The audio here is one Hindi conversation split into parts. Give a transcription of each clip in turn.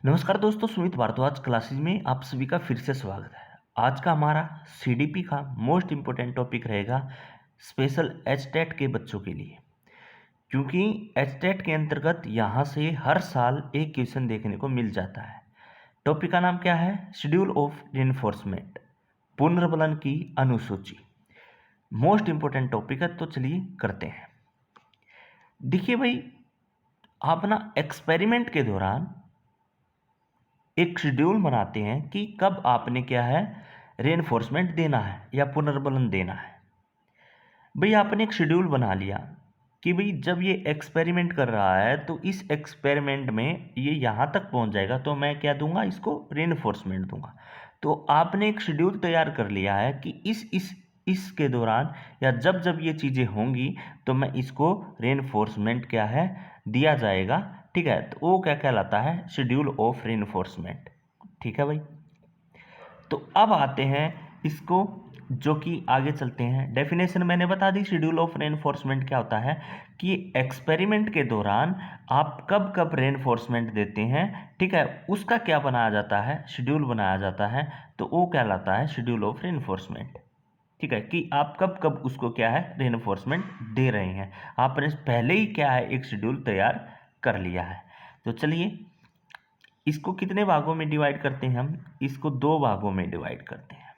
नमस्कार दोस्तों, सुमित भारद्वाज क्लासेज में आप सभी का फिर से स्वागत है। आज का हमारा सीडीपी का मोस्ट इम्पोर्टेंट टॉपिक रहेगा स्पेशल एचटेट के बच्चों के लिए, क्योंकि एचटेट के अंतर्गत यहाँ से हर साल एक क्वेश्चन देखने को मिल जाता है। टॉपिक का नाम क्या है? शेड्यूल ऑफ रीइंफोर्समेंट, पुनर्बलन की अनुसूची। मोस्ट इम्पोर्टेंट टॉपिक है, तो चलिए करते हैं। देखिए भाई, आप ना एक्सपेरिमेंट के दौरान एक शेड्यूल बनाते हैं कि कब आपने क्या है रेनफोर्समेंट देना है या पुनर्बलन देना है। भाई आपने एक शेड्यूल बना लिया कि भाई जब ये एक्सपेरिमेंट कर रहा है तो इस एक्सपेरिमेंट में ये यहाँ तक पहुँच जाएगा तो मैं क्या दूंगा, इसको रेनफोर्समेंट दूंगा। तो आपने एक शेड्यूल तैयार कर लिया है कि इसके दौरान या जब जब ये चीज़ें होंगी तो मैं इसको रेनफोर्समेंट क्या है दिया जाएगा। ठीक है, तो वो क्या कहलाता है? Schedule of reinforcement. ठीक है भाई, तो अब आते हैं इसको, जो कि आगे चलते हैं। डेफिनेशन मैंने बता दी। शेड्यूल ऑफ रेनफोर्समेंट क्या होता है कि एक्सपेरिमेंट के दौरान आप कब कब रेनफोर्समेंट देते हैं, ठीक है, उसका क्या बनाया जाता है? शेड्यूल बनाया जाता है। तो वो कहलाता है शेड्यूल ऑफ रेनफोर्समेंट। ठीक है, कि आप कब कब उसको क्या है रेनफोर्समेंट दे रहे हैं। आपने पहले ही क्या है एक शेड्यूल तैयार कर लिया है। तो चलिए इसको कितने भागों में डिवाइड करते हैं? हम इसको दो भागों में डिवाइड करते हैं।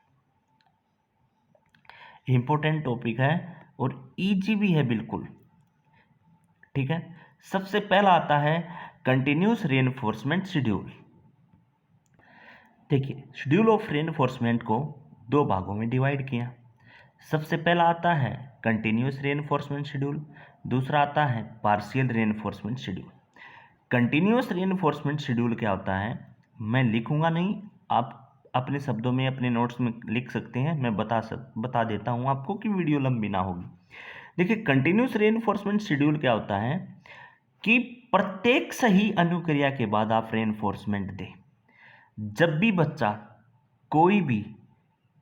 इंपॉर्टेंट टॉपिक है और इजी भी है बिल्कुल। ठीक है, सबसे पहला आता है कंटिन्यूस रेनफोर्समेंट शेड्यूल। देखिए, शेड्यूल ऑफ रेनफोर्समेंट को दो भागों में डिवाइड किया। सबसे पहला आता है कंटिन्यूस रेनफोर्समेंट शेड्यूल, दूसरा आता है partial reinforcement schedule. Continuous reinforcement schedule क्या होता है, मैं लिखूंगा नहीं, आप अपने शब्दों में अपने नोट्स में लिख सकते हैं। मैं बता देता हूं आपको कि वीडियो लंबी ना होगी। देखिए, कंटिन्यूस रेनफोर्समेंट शेड्यूल क्या होता है कि प्रत्येक सही अनुक्रिया के बाद आप रेनफोर्समेंट दें। जब भी बच्चा कोई भी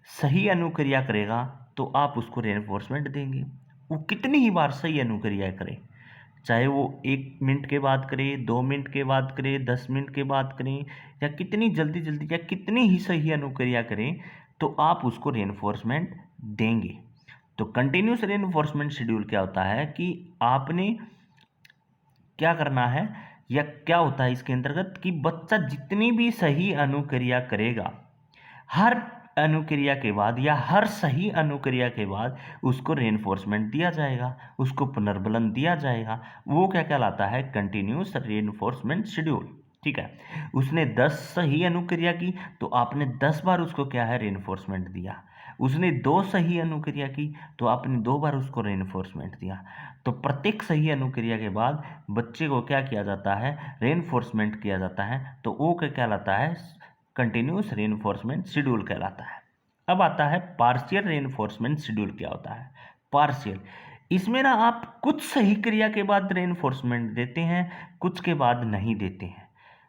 सही अनुक्रिया करेगा तो आप उसको रेनफोर्समेंट देंगे। वो कितनी ही बार सही अनुक्रिया करे, चाहे वो 1 मिनट के बाद करे, 2 मिनट के बाद करे, 10 मिनट के बाद करें, या कितनी जल्दी जल्दी या कितनी ही सही अनुक्रिया करें, तो आप उसको रेनफोर्समेंट देंगे। तो कंटिन्यूस रेनफोर्समेंट शेड्यूल क्या होता है कि आपने क्या करना है, या क्या होता है इसके अंतर्गत कि बच्चा जितनी भी सही अनुक्रिया करेगा, हर अनुक्रिया के बाद या हर सही अनुक्रिया के बाद उसको रेनफोर्समेंट दिया जाएगा, उसको पुनर्बलन दिया जाएगा। वो क्या कहलाता है? Continuous reinforcement schedule. ठीक है, उसने 10 सही अनुक्रिया की तो आपने 10 बार उसको क्या है रेनफोर्समेंट दिया। उसने 2 सही अनुक्रिया की तो आपने 2 बार उसको रेनफोर्समेंट दिया। तो प्रत्येक सही अनुक्रिया के बाद बच्चे को क्या किया जाता है? रेनफोर्समेंट किया जाता है। तो वो क्या कहलाता है? कंटिन्यूस रेनफोर्समेंट शेड्यूल कहलाता है। अब आता है पार्शियल रेनफोर्समेंट शेड्यूल। क्या होता है पार्शियल? इसमें ना आप कुछ सही क्रिया के बाद रेनफोर्समेंट देते हैं, कुछ के बाद नहीं देते हैं।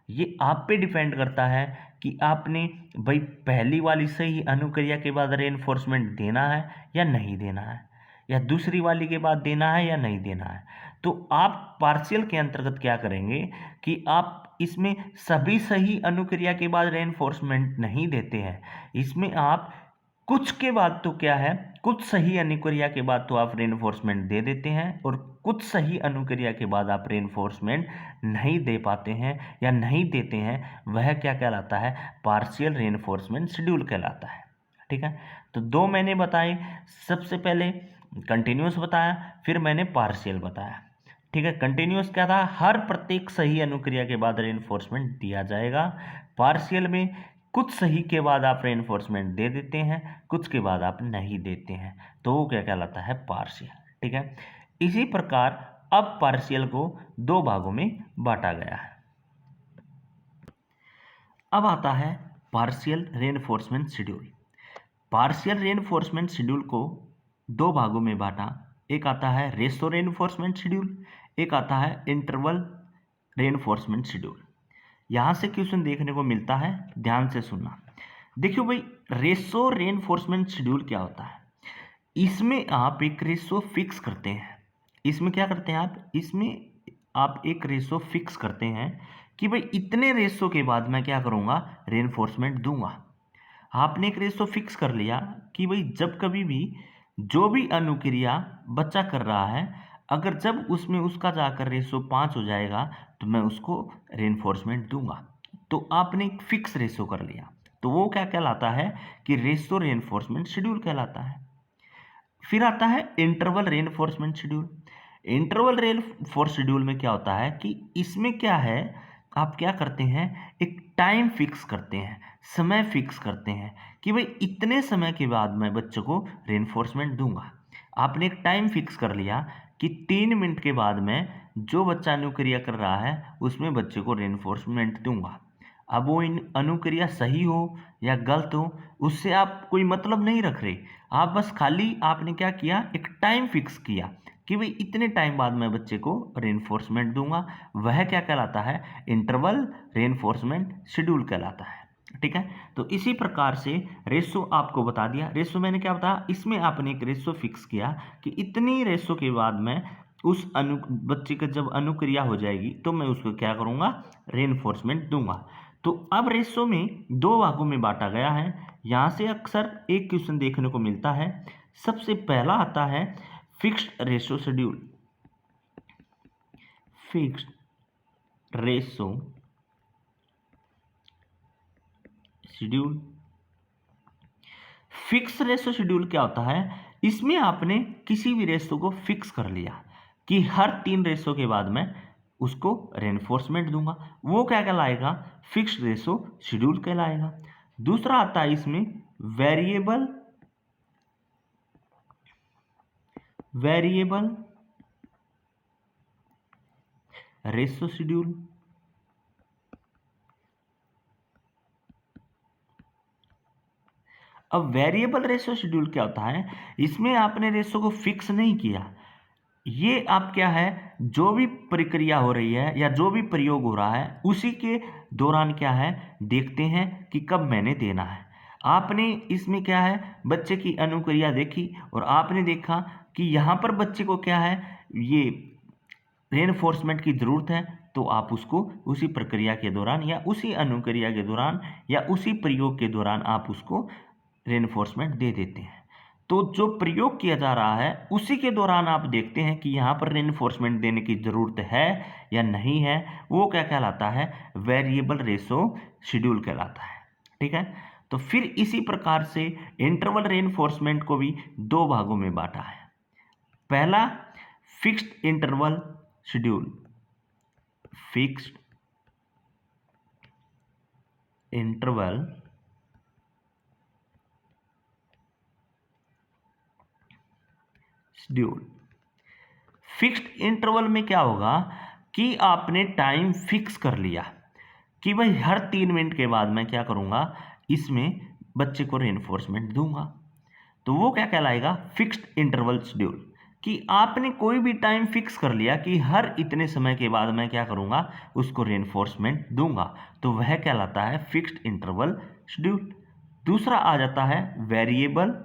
ये आप पे डिपेंड करता है कि आपने भाई पहली वाली सही अनुक्रिया के बाद रेनफोर्समेंट देना है या नहीं देना है, या दूसरी वाली के बाद देना है या नहीं देना है। तो आप पार्शियल के अंतर्गत क्या करेंगे कि आप इसमें सभी सही अनुक्रिया के बाद रेनफोर्समेंट नहीं देते हैं। इसमें आप कुछ के बाद तो क्या है, कुछ सही अनुक्रिया के बाद तो आप रेनफोर्समेंट दे देते हैं, और कुछ सही अनुक्रिया के बाद आप रेनफोर्समेंट नहीं दे पाते हैं या नहीं देते हैं। वह क्या कहलाता है? पार्शियल रेनफोर्समेंट शेड्यूल कहलाता है। ठीक है, तो दो मैंने बताए। सबसे पहले कंटिन्यूस बताया, फिर मैंने पार्शियल बताया। ठीक है, कंटिन्यूस क्या था? हर प्रत्येक सही अनुक्रिया के बाद रेनफोर्समेंट दिया जाएगा। पार्शियल में कुछ सही के बाद आप रेनफोर्समेंट दे देते हैं, कुछ के बाद आप नहीं देते हैं। तो वो क्या कहलाता है? पार्शियल। ठीक है, इसी प्रकार अब पार्शियल को दो भागों में बांटा गया है। अब आता है partial reinforcement schedule. Partial reinforcement schedule को दो भागों में बांटा। एक आता है रेशो रेनफोर्समेंट शेड्यूल, एक आता है इंटरवल रेनफोर्समेंट शेड्यूल। यहाँ से क्वेश्चन देखने को मिलता है, ध्यान से सुनना। देखियो भाई, रेशो रेनफोर्समेंट शेड्यूल क्या होता है? इसमें आप एक रेशो फिक्स करते हैं। इसमें क्या करते हैं आप? इसमें आप एक रेशो फिक्स करते हैं कि भाई इतने रेशो के बाद मैं क्या करूँगा, रेनफोर्समेंट दूंगा। आपने एक रेशो फिक्स कर लिया कि भाई जब कभी भी जो भी अनुक्रिया बच्चा कर रहा है, अगर जब उसमें उसका जाकर रेशो 5 हो जाएगा तो मैं उसको रेनफोर्समेंट दूंगा। तो आपने एक फिक्स रेशो कर लिया, तो वो क्या कहलाता है कि रेशो रेनफोर्समेंट शेड्यूल कहलाता है। फिर आता है interval reinforcement schedule. Interval reinforce schedule में क्या होता है कि इसमें क्या है, आप क्या करते हैं, एक टाइम फिक्स करते हैं, समय फिक्स करते हैं कि भाई इतने समय के बाद मैं बच्चों को रेनफोर्समेंट दूंगा। आपने एक टाइम फिक्स कर लिया कि 3 मिनट के बाद में जो बच्चा अनुक्रिया कर रहा है उसमें बच्चे को रेनफोर्समेंट दूंगा। अब वो इन अनुक्रिया सही हो या गलत हो उससे आप कोई मतलब नहीं रख रहे, आप बस खाली आपने क्या किया, एक टाइम फिक्स किया कि भाई इतने टाइम बाद मैं बच्चे को रेनफोर्समेंट दूंगा। वह क्या कहलाता है, इंटरवल रेनफोर्समेंट शेड्यूल कहलाता है। ठीक है, तो इसी प्रकार से रेशो आपको बता दिया। रेशो मैंने क्या बताया, इसमें आपने एक रेशो फिक्स किया कि इतनी रेशो के बाद में उस बच्चे का जब अनुक्रिया हो जाएगी तो मैं उसको क्या करूंगा, रेनफोर्समेंट दूंगा। तो अब रेशो में 2 भागों में बांटा गया है। यहाँ से अक्सर एक क्वेश्चन देखने को मिलता है। सबसे पहला आता है fixed ratio schedule. Fixed ratio schedule. Fix ratio schedule क्या होता है, इसमें आपने किसी भी रेशो को फिक्स कर लिया कि हर 3 रेशो के बाद मैं उसको रेनफोर्समेंट दूंगा, वो क्या कहलाएगा, फिक्स्ड रेशो शेड्यूल कहलाएगा। दूसरा आता है इसमें वेरिएबल रेशो शेड्यूल। अब वेरिएबल रेशो शेड्यूल क्या होता है, इसमें आपने रेशो को फिक्स नहीं किया, ये आप क्या है, जो भी प्रक्रिया हो रही है या जो भी प्रयोग हो रहा है उसी के दौरान क्या है, देखते हैं कि कब मैंने देना है। आपने इसमें क्या है, बच्चे की अनुक्रिया देखी और आपने देखा कि यहाँ पर बच्चे को क्या है, ये रेनफोर्समेंट की ज़रूरत है, तो आप उसको उसी प्रक्रिया के दौरान या उसी अनुक्रिया के दौरान या उसी प्रयोग के दौरान आप उसको रेनफोर्समेंट दे देते हैं। तो जो प्रयोग किया जा रहा है उसी के दौरान आप देखते हैं कि यहाँ पर रेनफोर्समेंट देने की ज़रूरत है या नहीं है, वो क्या कहलाता है, वेरिएबल रेशो शेड्यूल कहलाता है। ठीक है, तो फिर इसी प्रकार से इंटरवल रेनफोर्समेंट को भी 2 भागों में बांटा है। पहला fixed interval schedule. Fixed interval schedule. Fixed interval में क्या होगा कि आपने टाइम फिक्स कर लिया कि भाई हर 3 मिनट के बाद मैं क्या करूंगा, इसमें बच्चे को रेनफोर्समेंट दूंगा। तो वो क्या कहलाएगा, फिक्स्ड इंटरवल शेड्यूल। कि आपने कोई भी टाइम फिक्स कर लिया कि हर इतने समय के बाद मैं क्या करूंगा, उसको रेनफोर्समेंट दूंगा, तो वह कहलाता है फिक्स्ड इंटरवल शेड्यूल। दूसरा आ जाता है वेरिएबल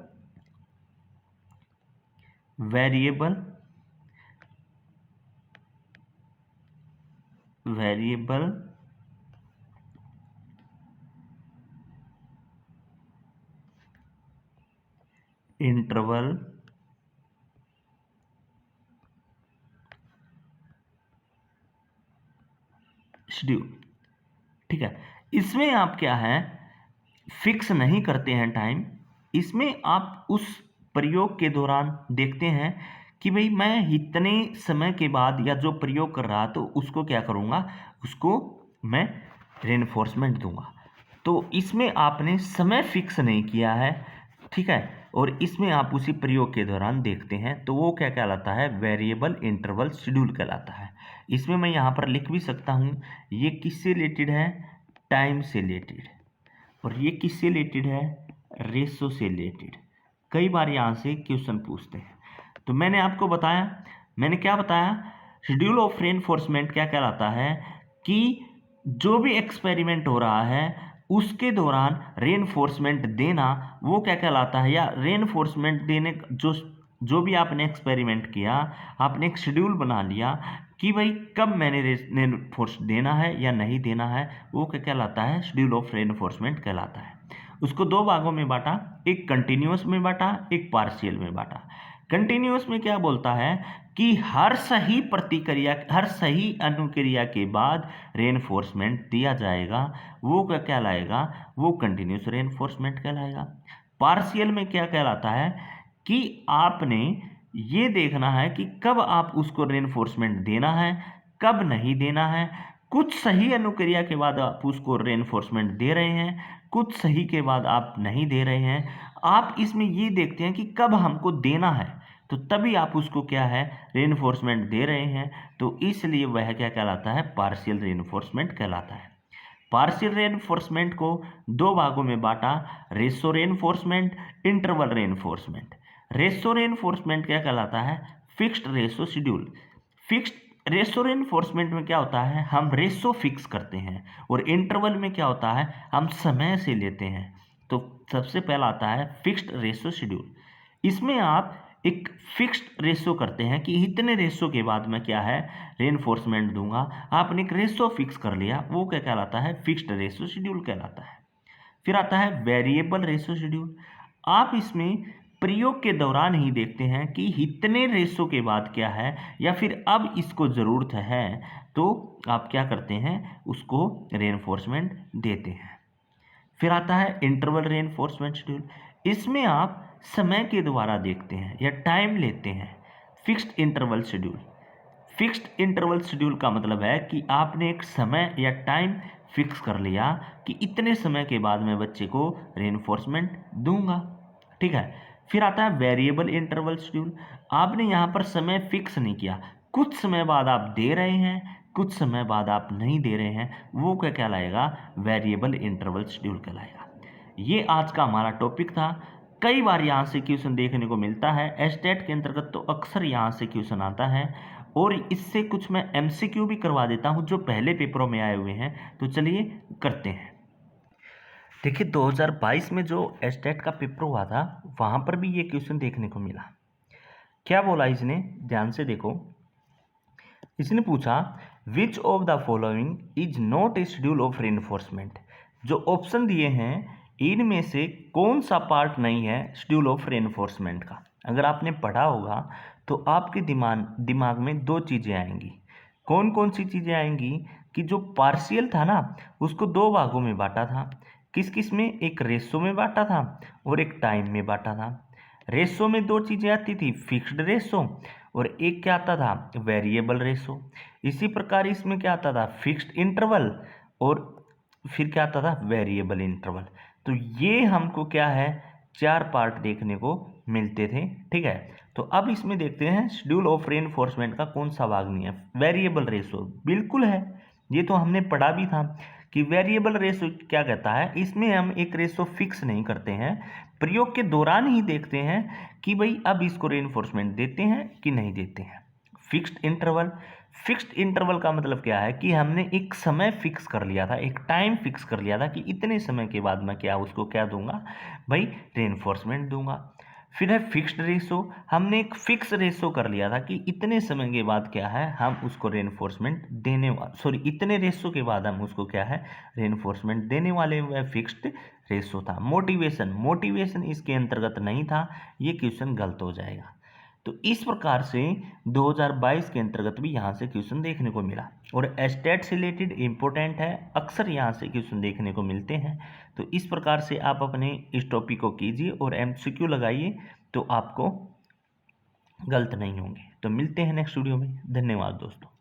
इंटरवल शेड्यूल। ठीक है, इसमें आप क्या है, फिक्स नहीं करते हैं टाइम, इसमें आप उस प्रयोग के दौरान देखते हैं कि भाई मैं इतने समय के बाद या जो प्रयोग कर रहा तो उसको क्या करूँगा, उसको मैं रेनफोर्समेंट दूंगा। तो इसमें आपने समय फिक्स नहीं किया है। ठीक है, और इसमें आप उसी प्रयोग के दौरान देखते हैं, तो वो क्या कहलाता है, वेरिएबल इंटरवल शेड्यूल कहलाता है। इसमें मैं यहाँ पर लिख भी सकता हूँ, ये किससे रिलेटेड है, टाइम से रिलेटेड, और ये किससे रिलेटेड है, रेशो से रिलेटेड। कई बार यहाँ से क्वेश्चन पूछते हैं। तो मैंने आपको बताया, मैंने क्या बताया, शेड्यूल ऑफ रेनफोर्समेंट क्या कहलाता है कि जो भी एक्सपेरिमेंट हो रहा है उसके दौरान रेनफोर्समेंट देना, वो क्या कहलाता है, या रेनफोर्समेंट देने जो भी आपने एक्सपेरिमेंट किया, आपने एक शेड्यूल बना लिया कि भाई कब मैंने रेनफोर्स देना है या नहीं देना है, वो क्या कहलाता है, शेड्यूल ऑफ रेनफोर्समेंट कहलाता है। उसको दो भागों में बांटा, एक कंटिन्यूअस में बांटा, एक पार्शियल में बांटा। कंटिन्यूअस में क्या बोलता है कि हर सही प्रतिक्रिया, हर सही अनुक्रिया के बाद रेनफोर्समेंट दिया जाएगा, वो क्या कहलाएगा, वो कंटिन्यूअस रेनफोर्समेंट कहलाएगा। पार्शियल में क्या कहलाता है कि आपने ये देखना है कि कब आप उसको रेनफोर्समेंट देना है, कब नहीं देना है। कुछ सही अनुक्रिया के बाद आप उसको रेनफोर्समेंट दे रहे हैं, कुछ सही के बाद आप नहीं दे रहे हैं। आप इसमें ये देखते हैं कि कब हमको देना है, तो तभी आप उसको क्या है, रेनफोर्समेंट दे रहे हैं। तो इसलिए वह क्या कहलाता है, पार्शियल रेनफोर्समेंट कहलाता है। पार्शियल रेनफोर्समेंट को दो भागों में बांटा, ratio reinforcement, interval reinforcement. Ratio reinforcement क्या कहलाता है, fixed ratio schedule. Fixed ratio reinforcement में क्या होता है, हम रेशो फिक्स करते हैं, और इंटरवल में क्या होता है, हम समय से लेते हैं। तो सबसे पहला आता है फिक्स्ड रेशो शेड्यूल। इसमें आप एक फिक्स्ड रेशो करते हैं कि इतने रेशो के बाद मैं क्या है, रेनफोर्समेंट दूंगा। आपने एक रेशो फिक्स कर लिया, वो क्या कहलाता है, फिक्स्ड रेशो शेड्यूल कहलाता है। फिर आता है वेरिएबल रेशो शेड्यूल। आप इसमें प्रयोग के दौरान ही देखते हैं कि इतने रेशो के बाद क्या है, या फिर अब इसको ज़रूरत है, तो आप क्या करते हैं, उसको रेनफोर्समेंट देते हैं। फिर आता है इंटरवल रेनफोर्समेंट शेड्यूल। इसमें आप समय के द्वारा देखते हैं या टाइम लेते हैं। Fixed interval schedule. Fixed interval schedule का मतलब है कि आपने एक समय या टाइम फिक्स कर लिया कि इतने समय के बाद मैं बच्चे को रेनफोर्समेंट दूंगा, ठीक है। फिर आता है वेरिएबल इंटरवल शेड्यूल। आपने यहाँ पर समय फिक्स नहीं किया, कुछ समय बाद आप दे रहे हैं, कुछ समय बाद आप नहीं दे रहे हैं, वो क्या कहलाएगा, वेरिएबल इंटरवल शेड्यूल कहलाएगा। ये आज का हमारा टॉपिक था। कई बार यहाँ से क्वेश्चन देखने को मिलता है, एस्टेट के अंतर्गत तो अक्सर यहाँ से क्वेश्चन आता है, और इससे कुछ मैं एमसीक्यू भी करवा देता हूँ जो पहले पेपरों में आए हुए हैं। तो चलिए करते हैं। देखिए 2022 में जो एस्टेट का पेपर हुआ था, वहाँ पर भी ये क्वेश्चन देखने को मिला। क्या बोला इसने, ध्यान से देखो। इसने पूछा which of the following is not a schedule of reinforcement. जो ऑप्शन दिए हैं इनमें से कौन सा पार्ट नहीं है शेड्यूल ऑफ रेनफोर्समेंट का। अगर आपने पढ़ा होगा तो आपके दिमाग में दो चीज़ें आएंगी। कौन कौन सी चीज़ें आएंगी कि जो पार्शियल था ना, उसको दो भागों में बांटा था। किस किस में, एक रेशो में बांटा था और एक टाइम में बांटा था। रेशो में दो चीज़ें आती थी, फिक्स्ड रेशो, और एक क्या आता था, वेरिएबल रेशो। इसी प्रकार इसमें क्या आता था, फिक्स्ड इंटरवल, और फिर क्या आता था, वेरिएबल इंटरवल। तो ये हमको क्या है, चार पार्ट देखने को मिलते थे, ठीक है। तो अब इसमें देखते हैं शेड्यूल ऑफ रेनफोर्समेंट का कौन सा भाग नहीं है। वेरिएबल रेशो बिल्कुल है, ये तो हमने पढ़ा भी था कि वेरिएबल रेशो क्या कहता है, इसमें हम एक रेशो फिक्स नहीं करते हैं, प्रयोग के दौरान ही देखते हैं कि भाई अब इसको रेनफोर्समेंट देते हैं कि नहीं देते हैं। Fixed interval. फिक्स्ड इंटरवल का मतलब क्या है कि हमने एक समय फिक्स कर लिया था, एक टाइम फिक्स कर लिया था कि इतने समय के बाद मैं क्या उसको क्या दूंगा, भाई रेनफोर्समेंट दूंगा। फिर है फिक्स्ड रेशो। हमने एक फिक्स रेशो कर लिया था कि इतने समय के बाद क्या है, हम उसको रेनफोर्समेंट देने सॉरी इतने रेशो के बाद हम उसको क्या है, रेनफोर्समेंट देने वाले, वह फिक्स्ड रेशो था। मोटिवेशन इसके अंतर्गत नहीं था, ये क्वेश्चन गलत हो जाएगा। तो इस प्रकार से 2022 के अंतर्गत भी यहाँ से क्वेश्चन देखने को मिला, और एस्टेट से रिलेटेड इम्पोर्टेंट है, अक्सर यहाँ से क्वेश्चन देखने को मिलते हैं। तो इस प्रकार से आप अपने इस टॉपिक को कीजिए और एमसीक्यू लगाइए, तो आपको गलत नहीं होंगे। तो मिलते हैं नेक्स्ट वीडियो में। धन्यवाद दोस्तों।